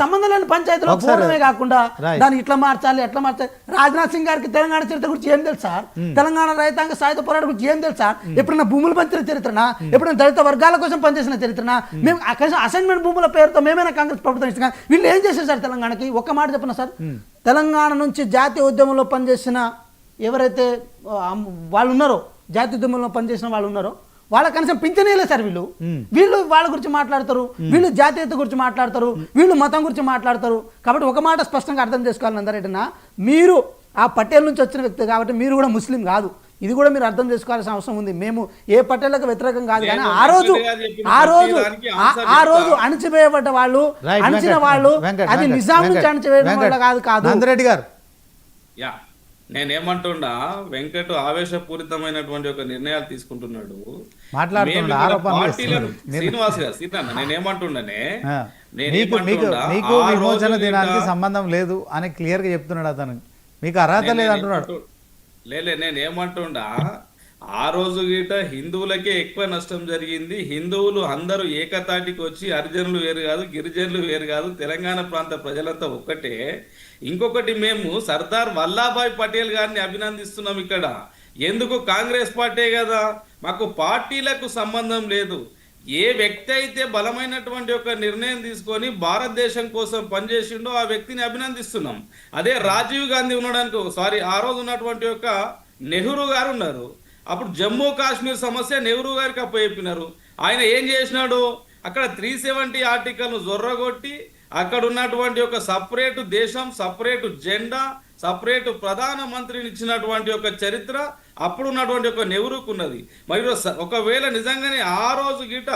సంబంధం లేని పంచాయతీలో పోవడమే కాకుండా దాన్ని ఇట్లా మార్చాలి ఎట్లా మార్చాలి. రాజ్నాథ్ సింగ్ గారికి తెలంగాణ చరిత్ర గురించి ఏం తెలుసు సార్? తెలంగాణ రైతాంగ సాయుధ పోరాటం గురించి ఏం తెలుసు సార్? ఎప్పుడైనా భూములు పంచిన చరిత్రనా? ఎప్పుడైనా దళిత వర్గాల కోసం పనిచేసిన చరిత్రనా? మేము కనీసం అసైన్మెంట్ భూముల పేరుతో మేమైనా కాంగ్రెస్ ప్రభుత్వం ఇస్తాం. వీళ్ళు ఏం చేశారు సార్ తెలంగాణకి? ఒక్క మాట చెప్పిన సార్, తెలంగాణ నుంచి జాతీయ ఉద్యమంలో పనిచేసిన ఎవరైతే వాళ్ళు ఉన్నారో, జాతీయ ఉద్యమంలో పనిచేసిన వాళ్ళు ఉన్నారో వాళ్ళ కనీసం పింఛనీయలే సార్. వీళ్ళు వాళ్ళ గురించి మాట్లాడతారు, వీళ్ళు జాతీయత గురించి మాట్లాడతారు, వీళ్ళు మతం గురించి మాట్లాడతారు. కాబట్టి ఒక మాట స్పష్టంగా అర్థం చేసుకోవాలి నందరెడ్డినా, మీరు ఆ పటేల్ నుంచి వచ్చిన వ్యక్తి కాబట్టి మీరు కూడా ముస్లిం కాదు. ఇది కూడా మీరు అర్థం చేసుకోవాల్సిన అవసరం ఉంది. మేము ఏ పటేళ్లకు వ్యతిరేకం కాదు, కానీ ఆ రోజు అణచివేయబడ్డ వాళ్ళు, అణచిన వాళ్ళు, అది నిజాం నుంచి అణచివేయడం వల్ల కాదు. నందరెడ్డి గారు, నేనేమంటున్నా, వెంకట్ ఆవేశపూరితమైనటువంటి ఒక నిర్ణయాలు తీసుకుంటున్నాడు. శ్రీనివాస్ గారు, సీతన్న, నేనేమంటున్నానే, మీకు విమోచన దినానికి సంబంధం లేదు అని క్లియర్ గా చెప్తున్నాడు అతను. మీకు అర్హత లేదు అంటున్నాడు. నేనేమంటుండా, ఆ రోజు గిట హిందువులకే ఎక్కువ నష్టం జరిగింది. హిందువులు అందరూ ఏకతాటికి వచ్చి హరిజనులు వేరు కాదు, గిరిజనులు వేరు కాదు, తెలంగాణ ప్రాంత ప్రజలంతా ఒక్కటే. ఇంకొకటి, మేము సర్దార్ వల్లభాయ్ పటేల్ గారిని అభినందిస్తున్నాం ఇక్కడ. ఎందుకు? కాంగ్రెస్ పార్టీ కదా, మాకు పార్టీలకు సంబంధం లేదు. ఏ వ్యక్తి అయితే బలమైనటువంటి ఒక నిర్ణయం తీసుకొని భారతదేశం కోసం పనిచేసిండో ఆ వ్యక్తిని అభినందిస్తున్నాం. అదే రాజీవ్ గాంధీ ఉండడానికి ఆ రోజు ఉన్నటువంటి ఒక నెహ్రూ గారు ఉన్నారు. అప్పుడు జమ్మూ కాశ్మీర్ సమస్య నెహ్రూ గారికి అప్పచెప్పినారు. ఆయన ఏం చేసినాడు? అక్కడ 370 ఆర్టికల్ను జొర్రగొట్టి అక్కడ ఉన్నటువంటి ఒక సపరేటు దేశం, సపరేటు జెండా, సపరేటు ప్రధానమంత్రిని ఇచ్చినటువంటి ఒక చరిత్ర అప్పుడు ఉన్నటువంటి ఒక నెహ్రూకు ఉన్నది. మరి ఒకవేళ నిజంగానే ఆ రోజు గిట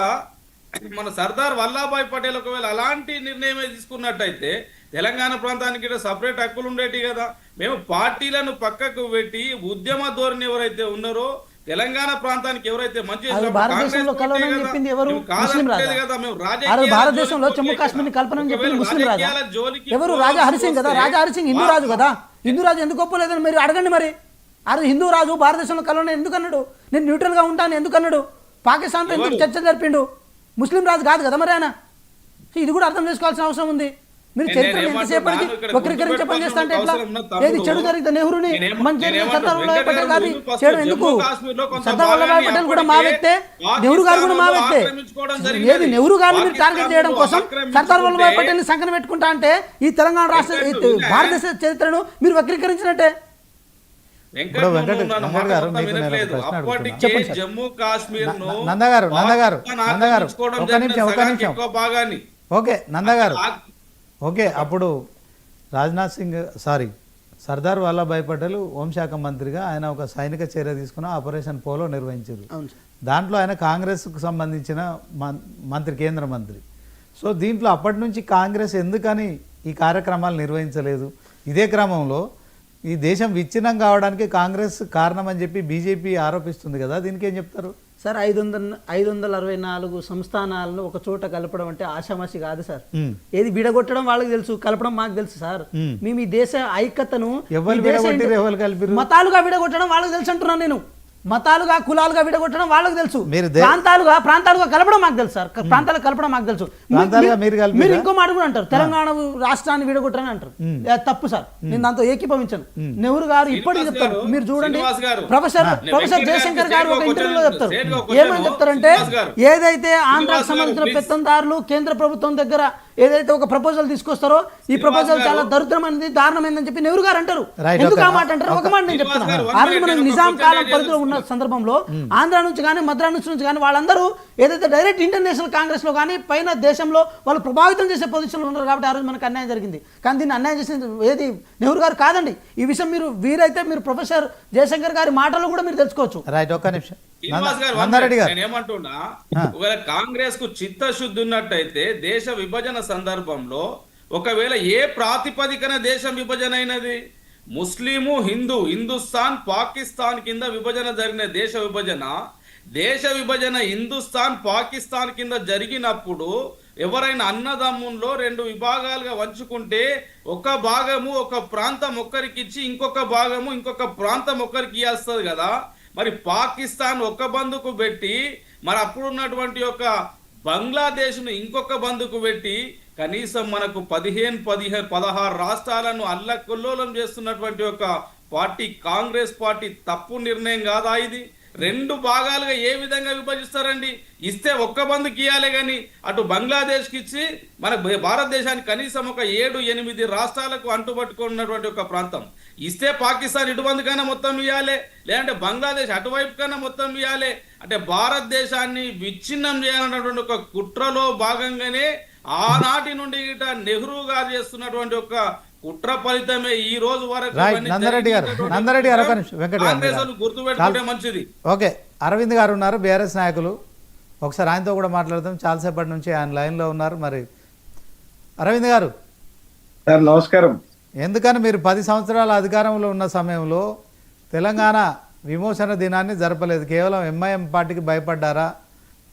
మన సర్దార్ వల్లభాయ్ పటేల్ ఒకవేళ అలాంటి నిర్ణయమే తీసుకున్నట్టయితే తెలంగాణ ప్రాంతానికి గిట సపరేట్ హక్కులు ఉండేటి కదా. మేము పార్టీలను పక్కకు పెట్టి ఉద్యమ ధోరణి ఎవరైతే ఉన్నారో, తెలంగాణ ప్రాంతానికి ఎవరైతే మంచి భారతదేశంలో కలవనని చెప్పింది ఎవరు? ముస్లిం రాజా. భారతదేశంలో జమ్మూ కాశ్మీర్ ని కల్పనని చెప్పింది ముస్లిం రాజా. ఎవరు? రాజా హరిసింగ్ కదా. రాజా హరిసింగ్ హిందూ రాజు కదా. హిందూ రాజు ఎందుకు ఒప్పలేదని మీరు అడగండి. మరి ఆ హిందూ రాజు భారతదేశంలో కలవని ఎందుకు అన్నాడు? నేను న్యూట్రల్ గా ఉంటాను ఎందుకు అన్నాడు? పాకిస్తాన్తో ఎందుకు చర్చ జరిపిండు? ముస్లిం రాజు కాదు కదా మరి ఆయన. ఇది కూడా అర్థం చేసుకోవాల్సిన అవసరం ఉంది. మీరు చరిత్ర ఎంతసేపటికి వక్రీకరించే పని చేస్తా అంటే ఎట్లా? ఏది చెడు జరిగితే నెహ్రూని, మంచి సర్దార్ వల్లభాయ్ పటేల్ గారి చెడు ఎందుకు? సర్దార్ వల్లభాయ్ పటేల్ కూడా మా వ్యక్తే, నెహ్రూ గారు కూడా మా వ్యక్తే. ఏది నెహ్రూ గారిని మీరు టార్గెట్ చేయడం కోసం సర్దార్ వల్లభాయ్ పటేల్ ని సంకన పెట్టుకుంటా అంటే ఈ తెలంగాణ రాష్ట్ర భారతదేశ చరిత్రను మీరు వక్రీకరించినట్టే. జమ్మూ కాశ్మీర్ నందగారు ఒక నిమిషం. ఓకే నందగారు, ఓకే. అప్పుడు రాజ్నాథ్ సింగ్ సర్దార్ వల్లభాయ్ పటేల్ హోంశాఖ మంత్రిగా ఆయన ఒక సైనిక చర్య తీసుకున్న ఆపరేషన్ పోలో నిర్వహించారు. దాంట్లో ఆయన కాంగ్రెస్కు సంబంధించిన మంత్రి, కేంద్ర మంత్రి. సో దీంట్లో అప్పటి నుంచి కాంగ్రెస్ ఎందుకని ఈ కార్యక్రమాలు నిర్వహించలేదు? ఇదే క్రమంలో ఈ దేశం విచ్ఛిన్నం కావడానికి కాంగ్రెస్ కారణం అని చెప్పి బీజేపీ ఆరోపిస్తుంది కదా, దీనికి ఏం చెప్తారు సార్? 564 సంస్థానాలను ఒక చోట కలపడం అంటే ఆషామాషి కాదు సార్. ఏది విడగొట్టడం వాళ్ళకి తెలుసు, కలపడం మాకు తెలుసు సార్. మేము ఈ దేశ ఐక్యతను మతాలుగా విడగొట్టడం వాళ్ళకి తెలుసు అంటున్నాను నేను. మతాలుగా, కులాలుగా విడగొట్టడం వాళ్ళకి తెలుసు. ప్రాంతాలుగా కలపడం మాకు తెలుసు సార్. ప్రాంతాలకు కలపడం మాకు తెలుసు. మీరు ఇంకో మాట కూడా అంటారు, తెలంగాణ రాష్ట్రాన్ని విడగొట్టని అంటారు. తప్పు సార్, నేను దాంతో ఏకీభవించను. నెహ్రూ గారు ఇప్పటికీ చెప్తారు. మీరు చూడండి, ప్రొఫెసర్ జయశంకర్ గారు ఒక ఇంటర్వ్యూలో చెప్తారు. ఏమని చెప్తారంటే, ఏదైతే ఆంధ్రాకు సంబంధించిన పెత్తందారులు కేంద్ర ప్రభుత్వం దగ్గర ఏదైతే ఒక ప్రపోజల్ తీసుకొస్తారో ఈ ప్రపోజల్ చాలా దరిద్రమైనది, దారుణమైందని చెప్పి నెహ్రూ గారు అంటారు. ఎందుకు ఆ మాట అంటారు? ఒక మాట నేను చెప్తున్నాను. ఆ రోజు మనం నిజాం కాలం పరిధిలో ఉన్న సందర్భంలో ఆంధ్ర నుంచి కానీ మద్రాస్ నుంచి కానీ వాళ్ళందరూ ఏదైతే డైరెక్ట్ ఇంటర్నేషనల్ కాంగ్రెస్ లో కానీ పైన దేశంలో వాళ్ళు ప్రభావితం చేసే పొజిషన్లో ఉన్నారు. కాబట్టి ఆ రోజు మనకు అన్యాయం జరిగింది. కానీ దీన్ని అన్యాయం చేసింది ఏది నెహ్రూ గారు కాదండి. ఈ విషయం మీరు ప్రొఫెసర్ జయశంకర్ గారి మాటలు కూడా మీరు తెలుసుకోవచ్చు. నేనేమంటున్నా, ఒకవేళ కాంగ్రెస్ కు చిత్తశుద్ధి ఉన్నట్టయితే దేశ విభజన సందర్భంలో ఒకవేళ ఏ ప్రాతిపదికన దేశం విభజన అయినది? ముస్లిము, హిందుస్థాన్, పాకిస్తాన్ కింద విభజన జరిగిన దేశ విభజన హిందుస్థాన్, పాకిస్తాన్ కింద జరిగినప్పుడు ఎవరైనా అన్నదమ్ముల్లో 2 విభాగాలుగా వంచుకుంటే ఒక భాగము ఒక ప్రాంతం ఒక్కరికిచ్చి ఇంకొక భాగము ఇంకొక ప్రాంతం ఒక్కరికి ఇస్తుంది కదా. మరి పాకిస్తాన్ ఒక బందుకు పెట్టి మరి అప్పుడు ఉన్నటువంటి ఒక బంగ్లాదేశ్ను ఇంకొక బందుకు పెట్టి కనీసం మనకు 16 రాష్ట్రాలను అల్లకల్లోలం చేస్తున్నటువంటి ఒక పార్టీ కాంగ్రెస్ పార్టీ తప్పు నిర్ణయం కాదా ఇది? 2 భాగాలుగా ఏ విధంగా విభజిస్తారండి? ఇస్తే ఒక్క బంధుకి ఇవ్వాలి కానీ అటు బంగ్లాదేశ్కి ఇచ్చి మన భారతదేశానికి కనీసం ఒక 7-8 రాష్ట్రాలకు అంటుపట్టుకున్నటువంటి ఒక ప్రాంతం ఇస్తే పాకిస్తాన్ ఇటుబంధు కన్నా మొత్తం ఇవ్వాలి, లేదంటే బంగ్లాదేశ్ అటువైపు కన్నా మొత్తం ఇవ్వాలి. అంటే భారతదేశాన్ని విచ్ఛిన్నం చేయాలన్నటువంటి ఒక కుట్రలో భాగంగానే ఆనాటి నుండి ఇట నెహ్రూ గారు చేస్తున్నటువంటి ఒక కుట్ర ఫలితమే ఈ రోజు వరకు నందరెడ్డి గారు ఒక నిమిషం, వెంకట గారు గుర్తుపెట్టుకుంటే మంచిది. ఓకే, అరవింద్ గారు ఉన్నారు, బీఆర్ఎస్ నాయకులు, ఒకసారి ఆయనతో కూడా మాట్లాడదాం. చాలాసేపటి నుంచి ఆయన లైన్లో ఉన్నారు. మరి అరవింద్ గారు సార్ నమస్కారం. ఎందుకని మీరు 10 సంవత్సరాల అధికారంలో ఉన్న సమయంలో తెలంగాణ విమోచన దినాన్ని జరపలేదు? కేవలం ఎంఐఎం పార్టీకి భయపడ్డారా?